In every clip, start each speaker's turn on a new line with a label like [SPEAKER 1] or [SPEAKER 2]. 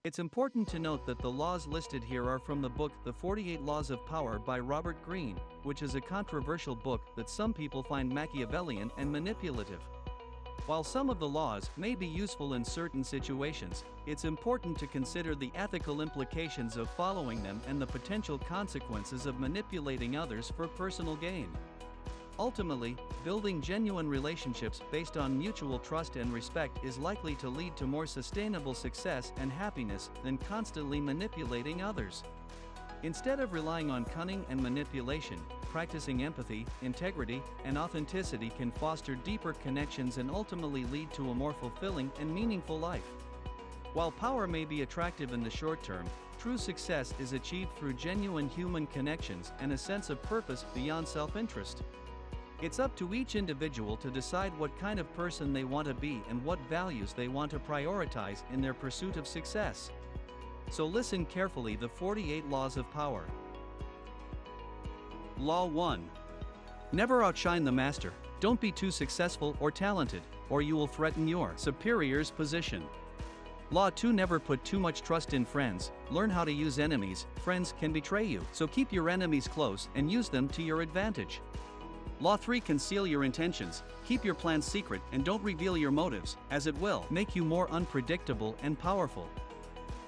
[SPEAKER 1] It's important to note that the laws listed here are from the book The 48 Laws of Power by Robert Greene, which is a controversial book that some people find Machiavellian and manipulative. While some of the laws may be useful in certain situations, it's important to consider the ethical implications of following them and the potential consequences of manipulating others for personal gain. Ultimately, building genuine relationships based on mutual trust and respect is likely to lead to more sustainable success and happiness than constantly manipulating others. Instead of relying on cunning and manipulation, practicing empathy, integrity, and authenticity can foster deeper connections and ultimately lead to a more fulfilling and meaningful life. While power may be attractive in the short term, true success is achieved through genuine human connections and a sense of purpose beyond self-interest. It's up to each individual to decide what kind of person they want to be and what values they want to prioritize in their pursuit of success. So listen carefully: the 48 Laws of Power. Law 1. Never outshine the master. Don't be too successful or talented, or you will threaten your superior's position. Law 2. Never put too much trust in friends. Learn how to use enemies. Friends can betray you, so keep your enemies close and use them to your advantage. Law 3. Conceal your intentions. Keep your plans secret and don't reveal your motives, as it will make you more unpredictable and powerful.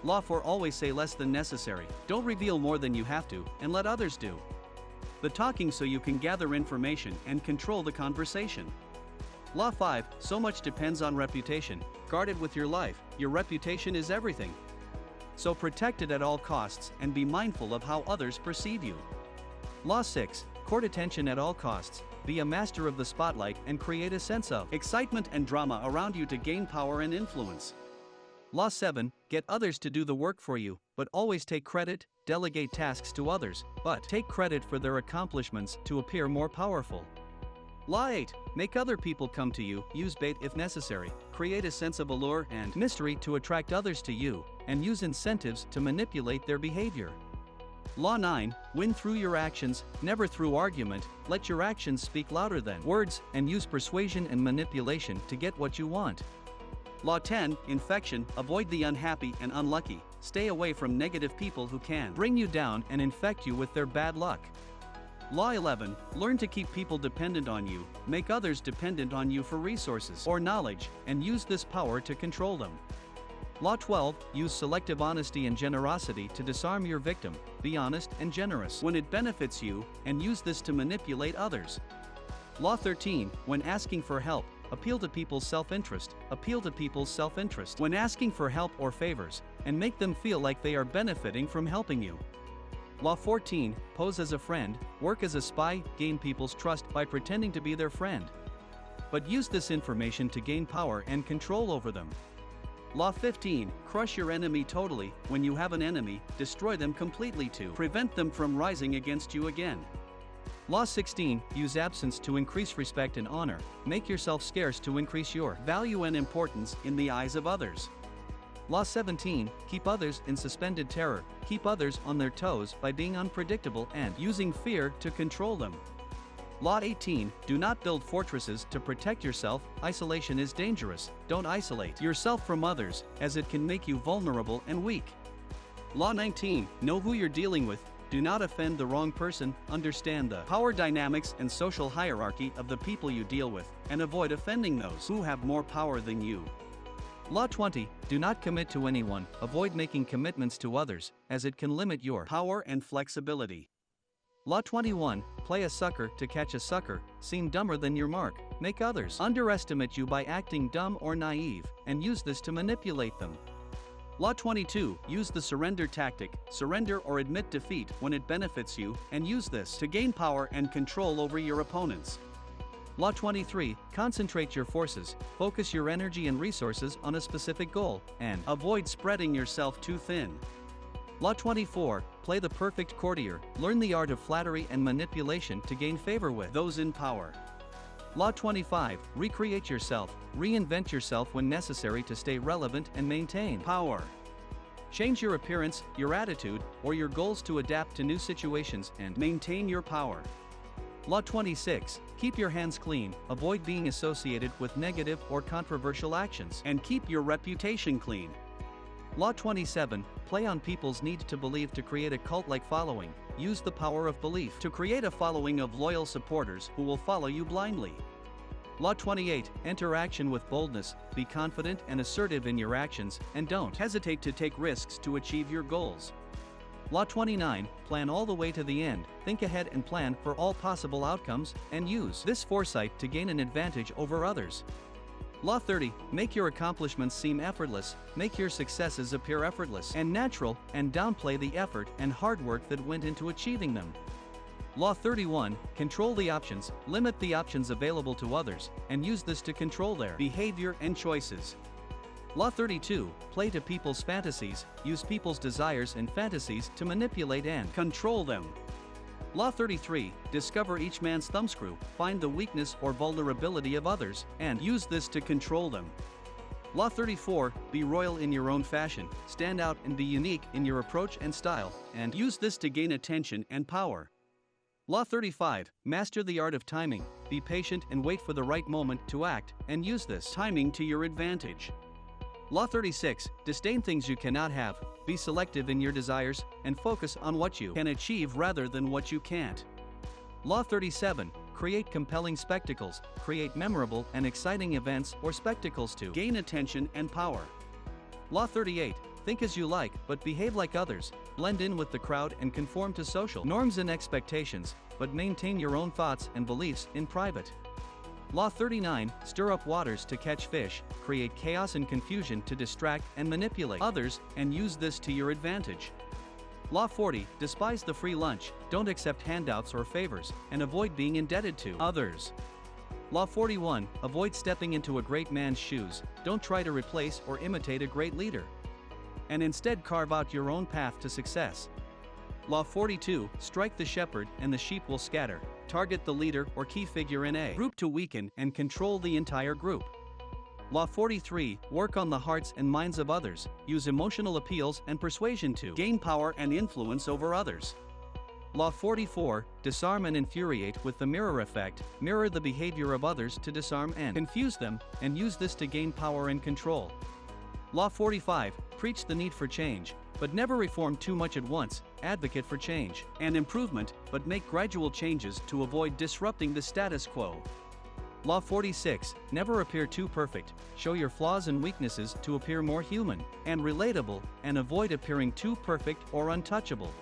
[SPEAKER 1] Law 4. Always say less than necessary. Don't reveal more than you have to, and let others do the talking so you can gather information and control the conversation. Law 5. So much depends on reputation. Guard it with your life. Your reputation is everything, so protect it at all costs and be mindful of how others perceive you. Law 6. Court attention at all costs. Be a master of the spotlight and create a sense of excitement and drama around you to gain power and influence. Law 7. Get others to do the work for you, but always take credit. Delegate tasks to others, but take credit for their accomplishments to appear more powerful. Law 8. Make other people come to you. Use bait if necessary. Create a sense of allure and mystery to attract others to you, and use incentives to manipulate their behavior. Law 9. Win through your actions, never through argument. Let your actions speak louder than words, and use persuasion and manipulation to get what you want. Law 10. Infection. Avoid the unhappy and unlucky. Stay away from negative people who can bring you down and infect you with their bad luck. Law 11. Learn to keep people dependent on you. Make others dependent on you for resources or knowledge, and use this power to control them. Law 12. Use selective honesty and generosity to disarm your victim. Be honest and generous when it benefits you, and use this to manipulate others. Law 13. When asking for help, appeal to people's self-interest. Appeal to people's self-interest when asking for help or favors, and make them feel like they are benefiting from helping you. Law 14. Pose as a friend. Work as a spy. Gain people's trust by pretending to be their friend, but use this information to gain power and control over them. Law 15. Crush your enemy totally. When you have an enemy, destroy them completely to prevent them from rising against you again. Law 16. Use absence to increase respect and honor. Make yourself scarce to increase your value and importance in the eyes of others. Law 17. Keep others in suspended terror. Keep others on their toes by being unpredictable and using fear to control them. Law 18. Do not build fortresses to protect yourself. Isolation is dangerous. Don't isolate yourself from others, as it can make you vulnerable and weak. Law 19. Know who you're dealing with. Do not offend the wrong person. Understand the power dynamics and social hierarchy of the people you deal with, and avoid offending those who have more power than you. Law 20. Do not commit to anyone. Avoid making commitments to others, as it can limit your power and flexibility. Law 21. Play a sucker to catch a sucker. Seem dumber than your mark. Make others underestimate you by acting dumb or naive, and use this to manipulate them. Law 22. Use the surrender tactic. Surrender or admit defeat when it benefits you, and use this to gain power and control over your opponents. Law 23. Concentrate your forces. Focus your energy and resources on a specific goal, and avoid spreading yourself too thin. Law 24. Play the perfect courtier. Learn the art of flattery and manipulation to gain favor with those in power. Law 25. Recreate yourself. Reinvent yourself when necessary to stay relevant and maintain power. Change your appearance, your attitude, or your goals to adapt to new situations and maintain your power. Law 26. Keep your hands clean. Avoid being associated with negative or controversial actions, and keep your reputation clean. Law 27, play on people's need to believe to create a cult-like following. Use the power of belief to create a following of loyal supporters who will follow you blindly. Law 28, enter action with boldness, be confident and assertive in your actions, and don't hesitate to take risks to achieve your goals. Law 29, plan all the way to the end, think ahead and plan for all possible outcomes, and use this foresight to gain an advantage over others. Law 30, make your accomplishments seem effortless, make your successes appear effortless and natural, and downplay the effort and hard work that went into achieving them. Law 31, control the options, limit the options available to others, and use this to control their behavior and choices. Law 32, play to people's fantasies, use people's desires and fantasies to manipulate and control them. Law 33, discover each man's thumbscrew, find the weakness or vulnerability of others, and use this to control them. Law 34, be royal in your own fashion, stand out and be unique in your approach and style, and use this to gain attention and power. Law 35, master the art of timing, be patient and wait for the right moment to act, and use this timing to your advantage. Law 36, disdain things you cannot have, be selective in your desires, and focus on what you can achieve rather than what you can't. Law 37, create compelling spectacles, create memorable and exciting events or spectacles to gain attention and power. Law 38, think as you like, but behave like others, blend in with the crowd and conform to social norms and expectations, but maintain your own thoughts and beliefs in private. Law 39, stir up waters to catch fish, create chaos and confusion to distract and manipulate others, and use this to your advantage. Law 40, despise the free lunch, don't accept handouts or favors, and avoid being indebted to others. Law 41, avoid stepping into a great man's shoes, don't try to replace or imitate a great leader, and instead carve out your own path to success. Law 42, strike the shepherd and the sheep will scatter, target the leader or key figure in a group to weaken and control the entire group. Law 43, work on the hearts and minds of others, use emotional appeals and persuasion to gain power and influence over others. Law 44, disarm and infuriate with the mirror effect, mirror the behavior of others to disarm and confuse them, and use this to gain power and control. Law 45, preach the need for change, but never reform too much at once, advocate for change and improvement, but make gradual changes to avoid disrupting the status quo. Law 46, never appear too perfect, show your flaws and weaknesses to appear more human and relatable, and avoid appearing too perfect or untouchable.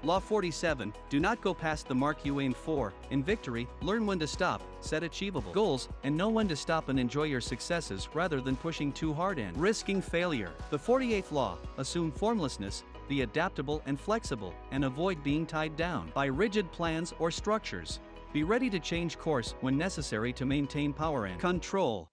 [SPEAKER 1] Law 47, do not go past the mark you aimed for. In victory, learn when to stop, set achievable goals, and know when to stop and enjoy your successes rather than pushing too hard and risking failure. The 48th law, assume formlessness, be adaptable and flexible, and avoid being tied down by rigid plans or structures. Be ready to change course when necessary to maintain power and control.